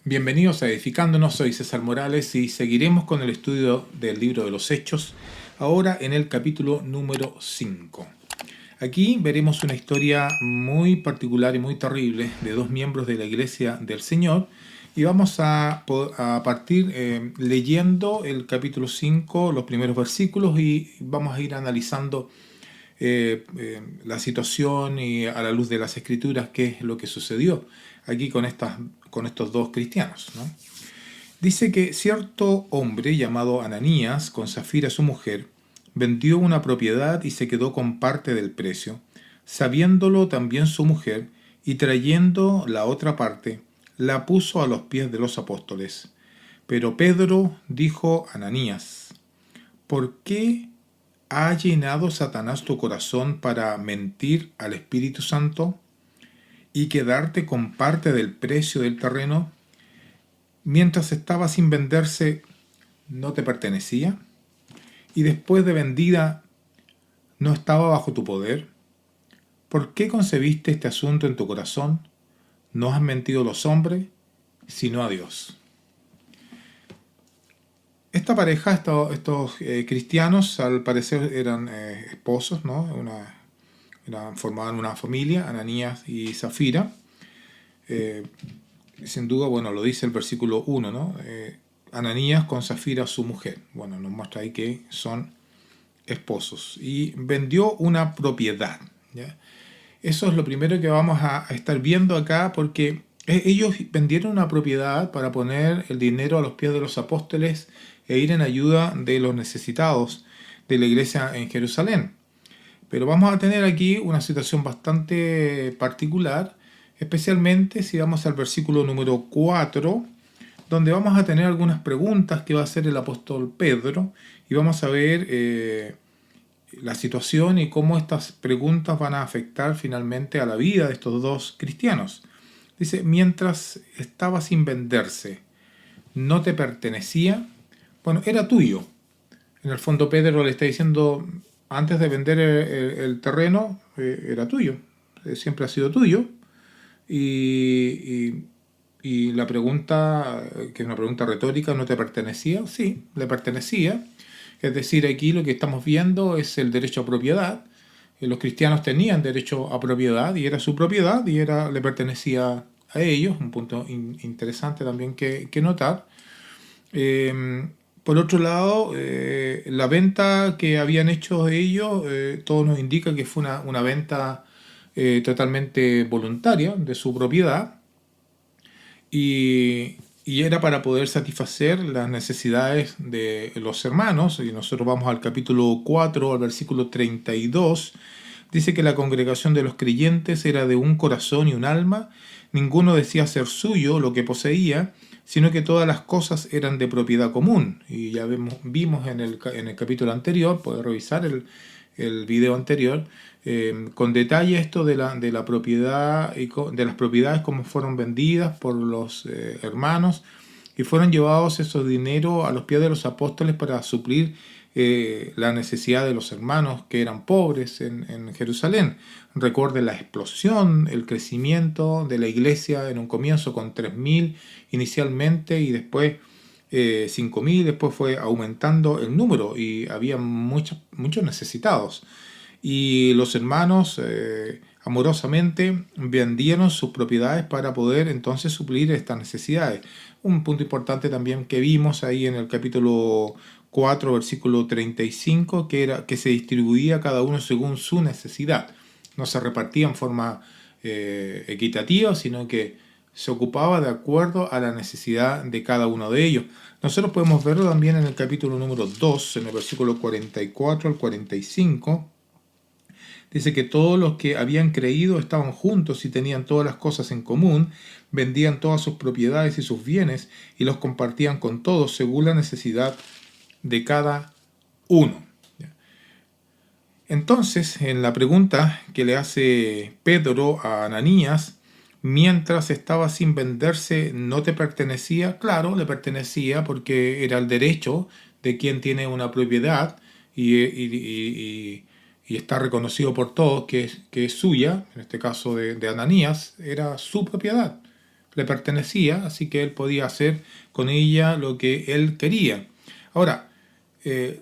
Bienvenidos a Edificándonos, soy César Morales y seguiremos con el estudio del libro de los Hechos, ahora en el capítulo número 5. Aquí veremos una historia muy particular y muy terrible de dos miembros de la Iglesia del Señor y vamos a partir leyendo el capítulo 5, los primeros versículos, y vamos a ir analizando la situación y a la luz de las Escrituras qué es lo que sucedió aquí con estos dos cristianos, ¿no? Dice que cierto hombre llamado Ananías, con Zafira su mujer, vendió una propiedad y se quedó con parte del precio, sabiéndolo también su mujer, y trayendo la otra parte, la puso a los pies de los apóstoles. Pero Pedro dijo a Ananías: ¿por qué ha llenado Satanás tu corazón para mentir al Espíritu Santo y quedarte con parte del precio del terreno? Mientras estaba sin venderse, ¿no te pertenecía? Y después de vendida, ¿no estaba bajo tu poder? ¿Por qué concebiste este asunto en tu corazón? No has mentido a los hombres, sino a Dios. Esta pareja, estos cristianos, al parecer eran esposos, ¿no? Formaban una familia, Ananías y Zafira. Sin duda, bueno, lo dice el versículo 1, ¿no? Ananías con Zafira su mujer. Bueno, nos muestra ahí que son esposos. Y vendió una propiedad, ¿ya? Eso es lo primero que vamos a estar viendo acá, porque ellos vendieron una propiedad para poner el dinero a los pies de los apóstoles e ir en ayuda de los necesitados de la iglesia en Jerusalén. Pero vamos a tener aquí una situación bastante particular, especialmente si vamos al versículo número 4, donde vamos a tener algunas preguntas que va a hacer el apóstol Pedro, y vamos a ver la situación y cómo estas preguntas van a afectar finalmente a la vida de estos dos cristianos. Dice: mientras estaba sin venderse, ¿no te pertenecía? Bueno, era tuyo. En el fondo Pedro le está diciendo: antes de vender el terreno, era tuyo, siempre ha sido tuyo. Y la pregunta, que es una pregunta retórica, ¿no te pertenecía? Sí, le pertenecía. Es decir, aquí lo que estamos viendo es el derecho a propiedad. Los cristianos tenían derecho a propiedad y era su propiedad y le pertenecía a ellos. Un punto interesante también que notar. Por otro lado, la venta que habían hecho ellos, todo nos indica que fue una venta totalmente voluntaria de su propiedad, y era para poder satisfacer las necesidades de los hermanos. Y nosotros vamos al capítulo 4, al versículo 32. Dice que la congregación de los creyentes era de un corazón y un alma. Ninguno decía ser suyo lo que poseía, sino que todas las cosas eran de propiedad común. Y ya vimos en el capítulo anterior, puedes revisar el video anterior, con detalle esto de la propiedad y de las propiedades, como fueron vendidas por los hermanos, y fueron llevados esos dineros a los pies de los apóstoles para suplir la necesidad de los hermanos que eran pobres en Jerusalén. Recuerden la explosión, el crecimiento de la iglesia en un comienzo con 3.000 inicialmente, y después 5.000, después fue aumentando el número y había muchos necesitados. Y los hermanos amorosamente vendieron sus propiedades para poder entonces suplir estas necesidades. Un punto importante también que vimos ahí en el capítulo 4, versículo 35, que era que se distribuía cada uno según su necesidad. No se repartía en forma equitativa, sino que se ocupaba de acuerdo a la necesidad de cada uno de ellos. Nosotros podemos verlo también en el capítulo número 2, en el versículo 44 al 45. Dice que todos los que habían creído estaban juntos y tenían todas las cosas en común, vendían todas sus propiedades y sus bienes y los compartían con todos según la necesidad de cada uno. Entonces, en la pregunta que le hace Pedro a Ananías: mientras estaba sin venderse, ¿no te pertenecía? Claro, le pertenecía, porque era el derecho de quien tiene una propiedad y está reconocido por todos que es suya. En este caso de Ananías, era su propiedad. le pertenecía, así que él podía hacer con ella lo que él quería. Ahora,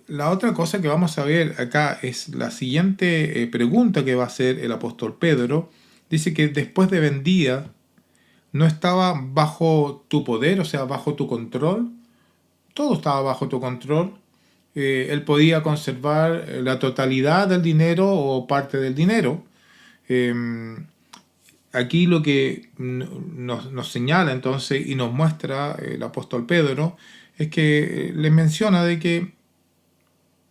la otra cosa que vamos a ver acá es la siguiente pregunta que va a hacer el apóstol Pedro. Dice que después de vendida, ¿no estaba bajo tu poder, o sea, bajo tu control? Todo estaba bajo tu control. Él podía conservar la totalidad del dinero o parte del dinero. Eh, Aquí lo que nos señala entonces y nos muestra el apóstol Pedro es que les menciona de que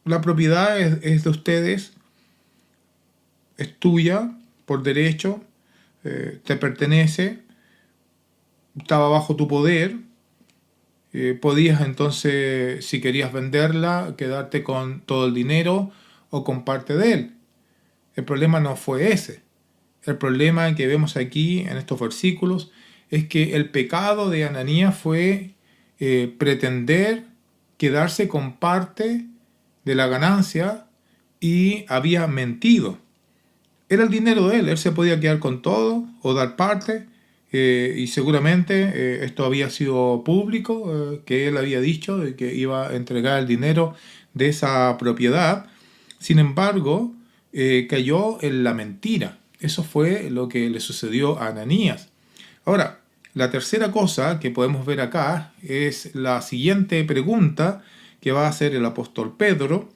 la propiedad es de ustedes, es tuya por derecho, te pertenece, estaba bajo tu poder. Podías entonces, si querías venderla, quedarte con todo el dinero o con parte de él. El problema no fue ese. El problema que vemos aquí en estos versículos es que el pecado de Ananías fue pretender quedarse con parte de la ganancia y había mentido. Era el dinero de él, él se podía quedar con todo o dar parte, y seguramente esto había sido público, que él había dicho de que iba a entregar el dinero de esa propiedad. Sin embargo, cayó en la mentira. Eso fue lo que le sucedió a Ananías. Ahora, la tercera cosa que podemos ver acá es la siguiente pregunta que va a hacer el apóstol Pedro,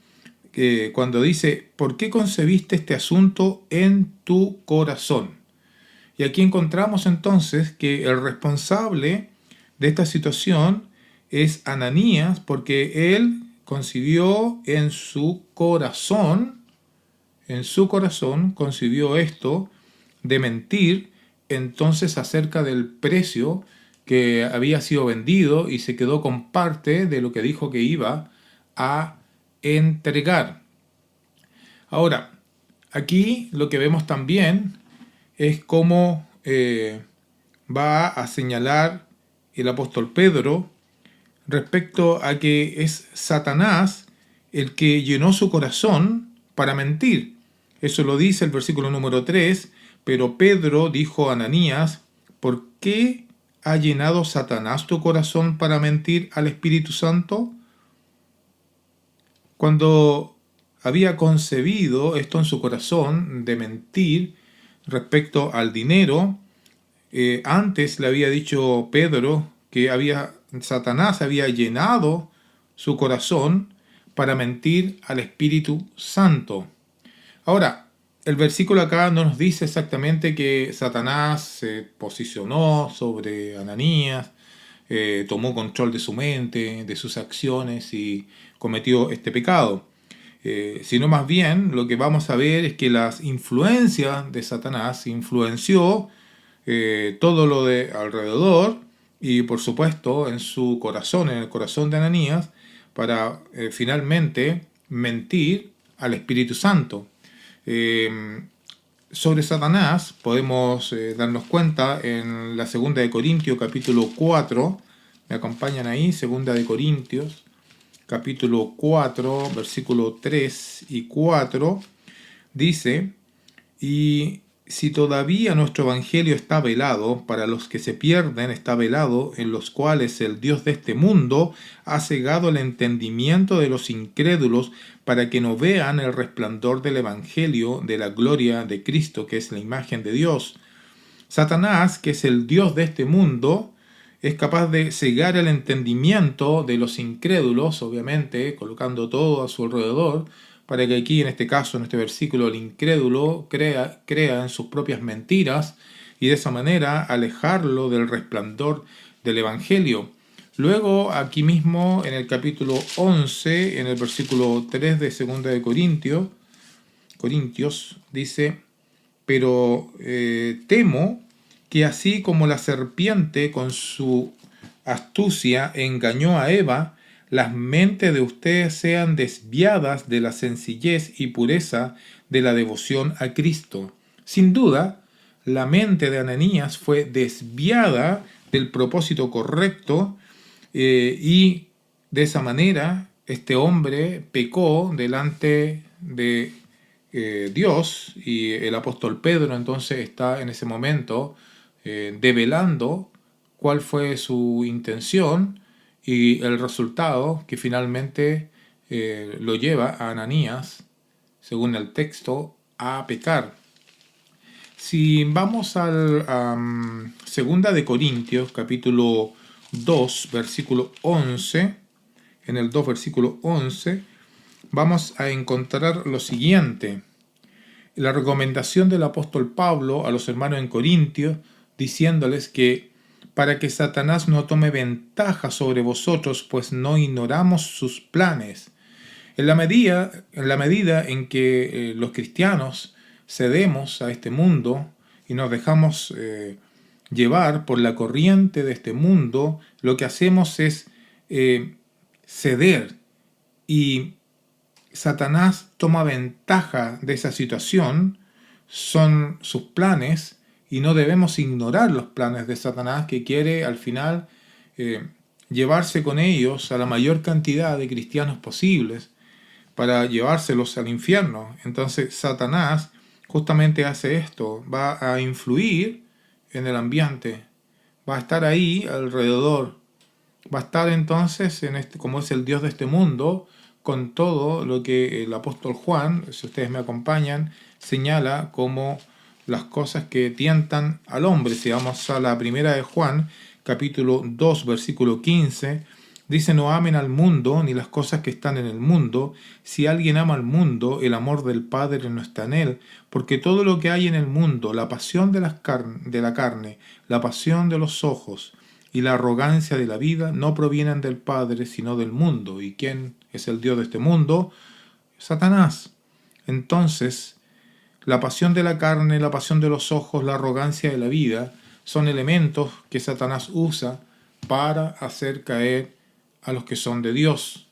cuando dice, ¿por qué concebiste este asunto en tu corazón? Y aquí encontramos entonces que el responsable de esta situación es Ananías, porque él concibió en su corazón concibió esto de mentir entonces acerca del precio que había sido vendido y se quedó con parte de lo que dijo que iba a entregar. Ahora, aquí lo que vemos también es cómo va a señalar el apóstol Pedro respecto a que es Satanás el que llenó su corazón para mentir. Eso lo dice el versículo número 3, pero Pedro dijo a Ananías, ¿por qué ha llenado Satanás tu corazón para mentir al Espíritu Santo? Cuando había concebido esto en su corazón de mentir respecto al dinero, antes le había dicho Pedro que Satanás había llenado su corazón para mentir al Espíritu Santo. Ahora, el versículo acá no nos dice exactamente que Satanás se posicionó sobre Ananías, tomó control de su mente, de sus acciones y cometió este pecado. Sino más bien lo que vamos a ver es que las influencias de Satanás influenció todo lo de alrededor y por supuesto en su corazón, en el corazón de Ananías, para finalmente mentir al Espíritu Santo. Sobre Satanás podemos darnos cuenta en la segunda de Corintios capítulo 4, me acompañan ahí, segunda de Corintios capítulo 4, versículo 3 y 4, dice, y si todavía nuestro evangelio está velado, para los que se pierden está velado, en los cuales el Dios de este mundo ha cegado el entendimiento de los incrédulos para que no vean el resplandor del evangelio de la gloria de Cristo, que es la imagen de Dios. Satanás, que es el Dios de este mundo, es capaz de cegar el entendimiento de los incrédulos, obviamente, colocando todo a su alrededor, para que aquí, en este caso, en este versículo, el incrédulo crea en sus propias mentiras y de esa manera alejarlo del resplandor del Evangelio. Luego, aquí mismo, en el capítulo 11, en el versículo 3 de 2 de Corintios, dice, pero temo que así como la serpiente con su astucia engañó a Eva, las mentes de ustedes sean desviadas de la sencillez y pureza de la devoción a Cristo. Sin duda, la mente de Ananías fue desviada del propósito correcto, y de esa manera este hombre pecó delante de Dios, y el apóstol Pedro entonces está en ese momento develando cuál fue su intención y el resultado que finalmente lo lleva a Ananías, según el texto, a pecar. Si vamos al Segunda de Corintios, capítulo 2, versículo 11, en el 2, versículo 11, vamos a encontrar lo siguiente. La recomendación del apóstol Pablo a los hermanos en Corintios, diciéndoles que para que Satanás no tome ventaja sobre vosotros, pues no ignoramos sus planes. En la medida en que los cristianos cedemos a este mundo y nos dejamos llevar por la corriente de este mundo, lo que hacemos es ceder, y Satanás toma ventaja de esa situación. Son sus planes y no debemos ignorar los planes de Satanás, que quiere al final llevarse con ellos a la mayor cantidad de cristianos posibles para llevárselos al infierno. Entonces Satanás justamente hace esto, va a influir en el ambiente, va a estar ahí alrededor, va a estar entonces como es el Dios de este mundo, con todo lo que el apóstol Juan, si ustedes me acompañan, señala como las cosas que tientan al hombre. Si vamos a la primera de Juan, capítulo 2, versículo 15, dice: no amen al mundo ni las cosas que están en el mundo. Si alguien ama al mundo, el amor del Padre no está en él, porque todo lo que hay en el mundo, la pasión de la carne, la pasión de los ojos y la arrogancia de la vida, no provienen del Padre, sino del mundo. ¿Y quién es el Dios de este mundo? Satanás. Entonces, la pasión de la carne, la pasión de los ojos, la arrogancia de la vida, son elementos que Satanás usa para hacer caer a los que son de Dios.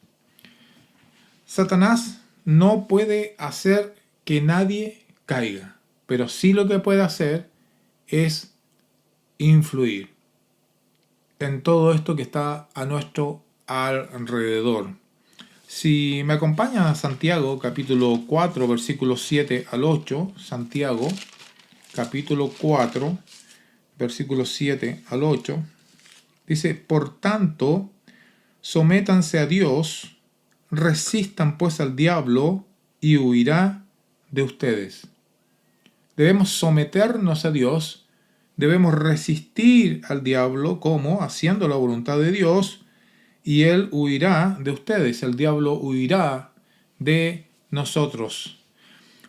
Satanás no puede hacer que nadie caiga, pero sí lo que puede hacer es influir en todo esto que está a nuestro alrededor. Si me acompañan a Santiago, capítulo 4, versículos 7 al 8, Santiago, capítulo 4, versículos 7 al 8, dice: por tanto, sométanse a Dios, resistan pues al diablo y huirá de ustedes. Debemos someternos a Dios, debemos resistir al diablo, como haciendo la voluntad de Dios, y él huirá de ustedes, el diablo huirá de nosotros.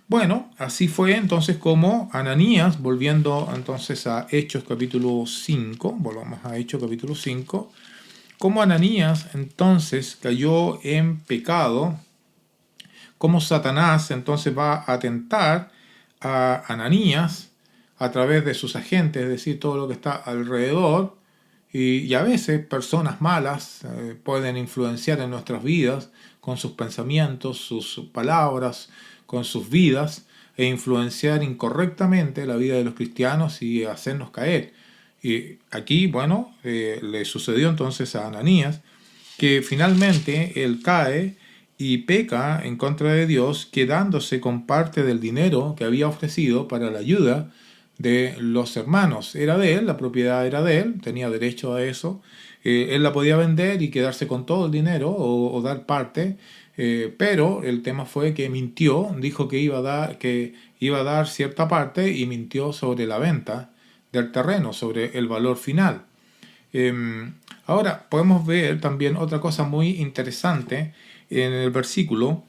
Bueno, así fue entonces como Ananías, volviendo entonces a Hechos capítulo 5, volvamos a Hechos capítulo 5, como Ananías entonces cayó en pecado, como Satanás entonces va a tentar a Ananías a través de sus agentes, es decir, todo lo que está alrededor, y a veces personas malas pueden influenciar en nuestras vidas con sus pensamientos, sus palabras, con sus vidas, e influenciar incorrectamente la vida de los cristianos y hacernos caer. Y aquí, bueno, le sucedió entonces a Ananías, que finalmente él cae y peca en contra de Dios, quedándose con parte del dinero que había ofrecido para la ayuda de los hermanos. Era de él, la propiedad era de él, tenía derecho a eso. Él la podía vender y quedarse con todo el dinero o dar parte, pero el tema fue que mintió, dijo que iba a dar cierta parte y mintió sobre la venta del terreno, sobre el valor final. Ahora podemos ver también otra cosa muy interesante en el versículo,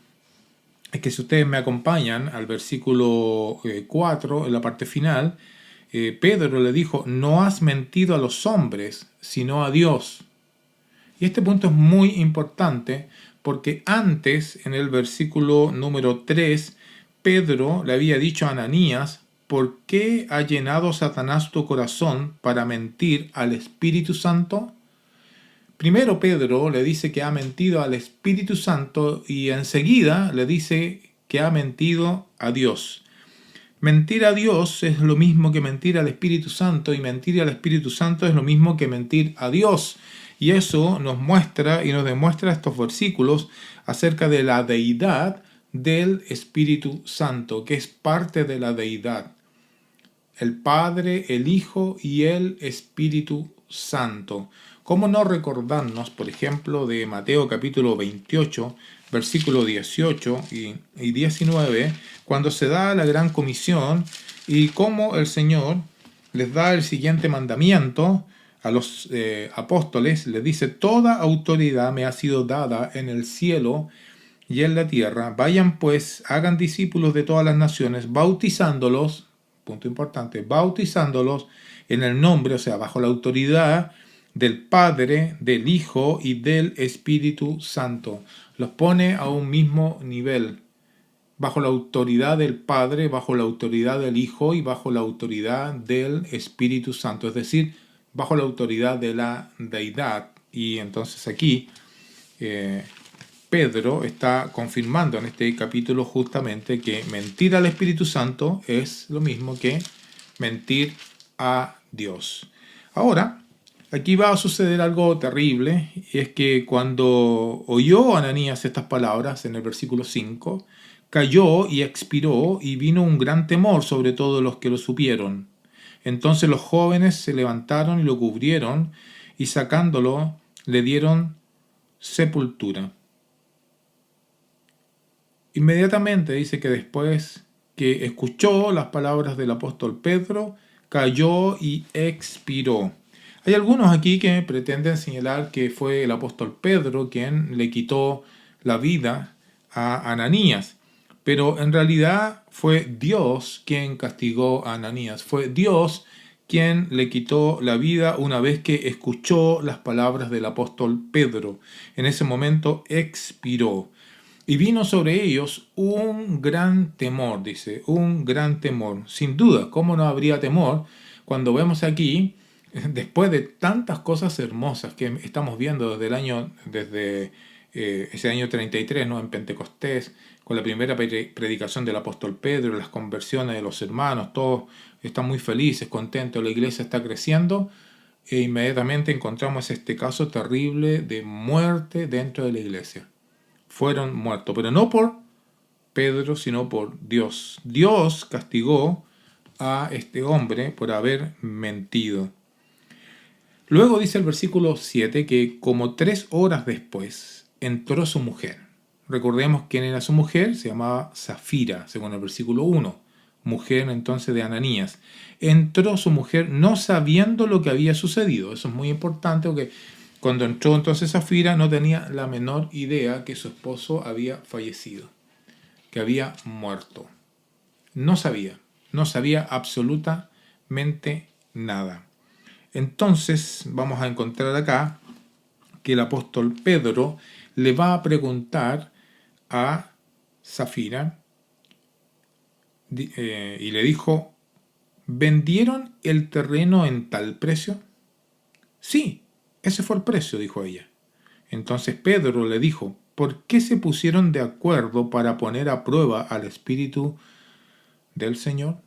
es que si ustedes me acompañan al versículo 4, en la parte final, Pedro le dijo: no has mentido a los hombres, sino a Dios. Y este punto es muy importante porque antes, en el versículo número 3, Pedro le había dicho a Ananías: ¿por qué ha llenado Satanás tu corazón para mentir al Espíritu Santo? Primero Pedro le dice que ha mentido al Espíritu Santo y enseguida le dice que ha mentido a Dios. Mentir a Dios es lo mismo que mentir al Espíritu Santo, y mentir al Espíritu Santo es lo mismo que mentir a Dios. Y eso nos muestra y nos demuestra estos versículos acerca de la deidad del Espíritu Santo, que es parte de la deidad. El Padre, el Hijo y el Espíritu Santo. ¿Cómo no recordarnos, por ejemplo, de Mateo capítulo 28, versículo 18 y 19, cuando se da la gran comisión y cómo el Señor les da el siguiente mandamiento a los apóstoles, les dice: toda autoridad me ha sido dada en el cielo y en la tierra. Vayan pues, hagan discípulos de todas las naciones, bautizándolos, punto importante, bautizándolos en el nombre, o sea, bajo la autoridad del Padre, del Hijo y del Espíritu Santo. Los pone a un mismo nivel, bajo la autoridad del Padre, bajo la autoridad del Hijo y bajo la autoridad del Espíritu Santo, es decir, bajo la autoridad de la deidad. Y entonces aquí Pedro está confirmando en este capítulo justamente que mentir al Espíritu Santo es lo mismo que mentir a Dios. Ahora, aquí va a suceder algo terrible, y es que cuando oyó Ananías estas palabras en el versículo 5, cayó y expiró, y vino un gran temor sobre todos los que lo supieron. Entonces los jóvenes se levantaron y lo cubrieron, y sacándolo le dieron sepultura. Inmediatamente dice que después que escuchó las palabras del apóstol Pedro, cayó y expiró. Hay algunos aquí que pretenden señalar que fue el apóstol Pedro quien le quitó la vida a Ananías, pero en realidad fue Dios quien castigó a Ananías, fue Dios quien le quitó la vida una vez que escuchó las palabras del apóstol Pedro. En ese momento expiró. Y vino sobre ellos un gran temor, dice, un gran temor. Sin duda, ¿cómo no habría temor cuando vemos aquí, después de tantas cosas hermosas que estamos viendo desde ese año 33, ¿no? En Pentecostés, con la primera predicación del apóstol Pedro, las conversiones de los hermanos, todos están muy felices, contentos, la iglesia está creciendo, e inmediatamente encontramos este caso terrible de muerte dentro de la iglesia. Fueron muertos, pero no por Pedro, sino por Dios. Dios castigó a este hombre por haber mentido. Luego dice el versículo 7 que como 3 horas después entró su mujer. Recordemos quién era su mujer, se llamaba Safira, según el versículo 1, mujer entonces de Ananías. Entró su mujer no sabiendo lo que había sucedido. Eso es muy importante porque cuando entró entonces Safira no tenía la menor idea que su esposo había fallecido, que había muerto. No sabía absolutamente nada. Entonces vamos a encontrar acá que el apóstol Pedro le va a preguntar a Safira y le dijo: ¿vendieron el terreno en tal precio? Sí, ese fue el precio, dijo ella. Entonces Pedro le dijo: ¿por qué se pusieron de acuerdo para poner a prueba al Espíritu del Señor?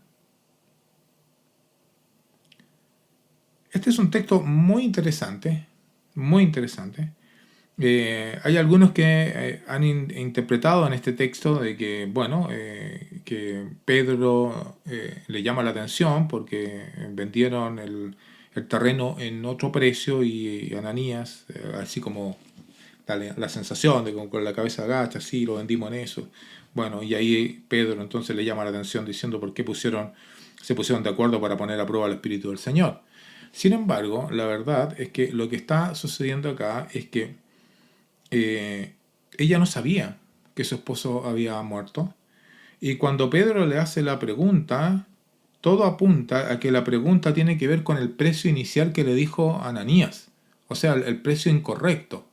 Este es un texto muy interesante, muy interesante. Hay algunos que han interpretado en este texto de que, bueno, que Pedro le llama la atención porque vendieron el terreno en otro precio y Ananías, así como la sensación de que con la cabeza agacha, sí, lo vendimos en eso. Bueno, y ahí Pedro entonces le llama la atención diciendo por qué se pusieron de acuerdo para poner a prueba al Espíritu del Señor. Sin embargo, la verdad es que lo que está sucediendo acá es que ella no sabía que su esposo había muerto. Y cuando Pedro le hace la pregunta, todo apunta a que la pregunta tiene que ver con el precio inicial que le dijo Ananías. O sea, el precio incorrecto.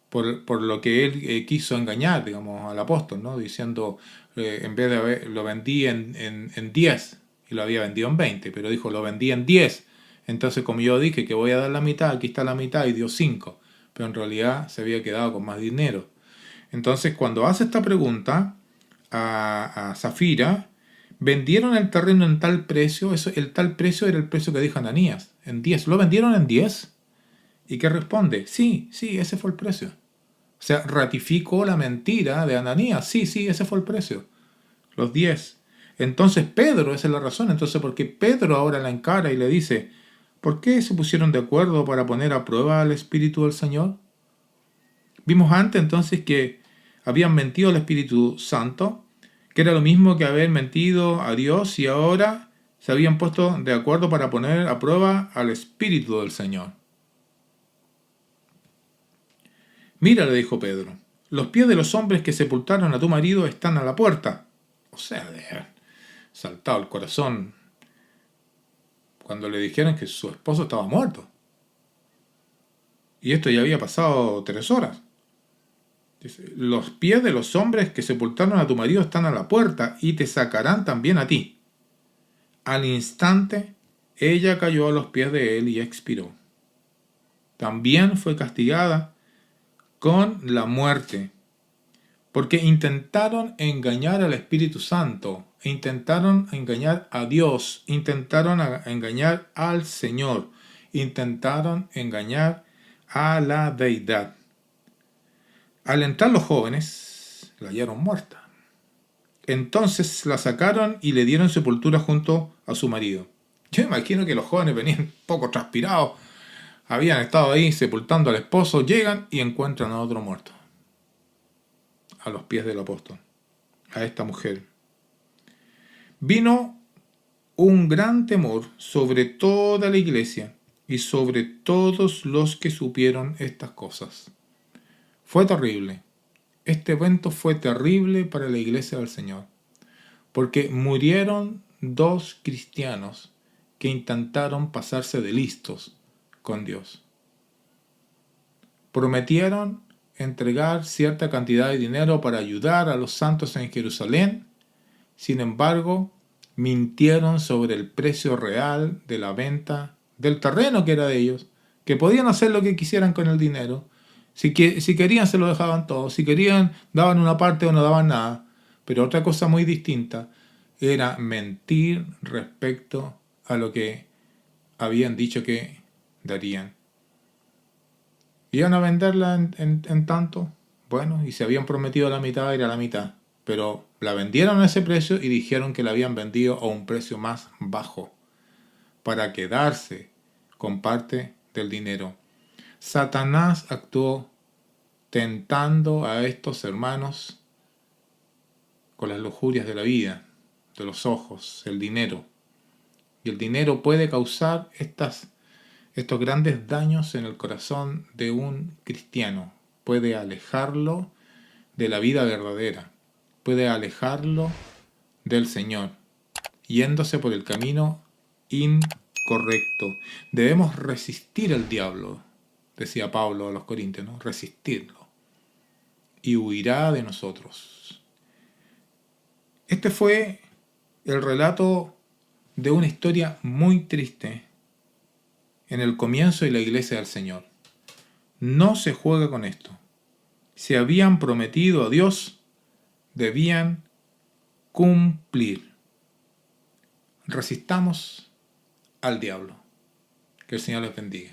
Por lo que él quiso engañar, digamos, al apóstol, ¿no? Diciendo, en vez de lo vendí en 10 y lo había vendido en 20, pero dijo, lo vendí en 10. Entonces, como yo dije que voy a dar la mitad, aquí está la mitad y dio 5. Pero en realidad se había quedado con más dinero. Entonces, cuando hace esta pregunta a Safira, ¿vendieron el terreno en tal precio? El tal precio era el precio que dijo Ananías, en 10. ¿Lo vendieron en 10? ¿Y qué responde? Sí, ese fue el precio. O sea, ratificó la mentira de Ananías. Sí, ese fue el precio. Los 10. Entonces Pedro, esa es la razón. Entonces, porque Pedro ahora la encara y le dice: ¿Por qué se pusieron de acuerdo para poner a prueba al Espíritu del Señor? Vimos antes entonces que habían mentido al Espíritu Santo, que era lo mismo que haber mentido a Dios, y ahora se habían puesto de acuerdo para poner a prueba al Espíritu del Señor. Mira, le dijo Pedro, los pies de los hombres que sepultaron a tu marido están a la puerta. O sea, de haber saltado el corazón cuando le dijeron que su esposo estaba muerto. Y esto ya había pasado 3 horas. Dice, los pies de los hombres que sepultaron a tu marido están a la puerta y te sacarán también a ti. Al instante, ella cayó a los pies de él y expiró. También fue castigada con la muerte, porque intentaron engañar al Espíritu Santo, intentaron engañar a Dios, intentaron engañar al Señor, intentaron engañar a la deidad. Al entrar los jóvenes, la hallaron muerta. Entonces la sacaron y le dieron sepultura junto a su marido. Yo imagino que los jóvenes venían poco transpirados, habían estado ahí sepultando al esposo, llegan y encuentran a otro muerto, a los pies del apóstol, a esta mujer. Vino un gran temor sobre toda la iglesia y sobre todos los que supieron estas cosas. Fue terrible. Este evento fue terrible para la iglesia del Señor, porque murieron 2 cristianos que intentaron pasarse de listos con Dios. Prometieron entregar cierta cantidad de dinero para ayudar a los santos en Jerusalén. Sin embargo, mintieron sobre el precio real de la venta del terreno que era de ellos, que podían hacer lo que quisieran con el dinero. Si querían se lo dejaban todo, si querían daban una parte o no daban nada. Pero otra cosa muy distinta era mentir respecto a lo que habían dicho que darían. ¿Iban a venderla en tanto? Bueno, y se habían prometido la mitad, era la mitad. Pero la vendieron a ese precio y dijeron que la habían vendido a un precio más bajo para quedarse con parte del dinero. Satanás actuó tentando a estos hermanos con las lujurias de la vida, de los ojos, el dinero. Y el dinero puede causar estos grandes daños en el corazón de un cristiano. Puede alejarlo de la vida verdadera. Puede alejarlo del Señor, yéndose por el camino incorrecto. Debemos resistir al diablo, decía Pablo a los Corintios, ¿no? Resistirlo, y huirá de nosotros. Este fue el relato de una historia muy triste en el comienzo de la iglesia del Señor. No se juega con esto. Se habían prometido a Dios, debían cumplir. Resistamos al diablo. Que el Señor les bendiga.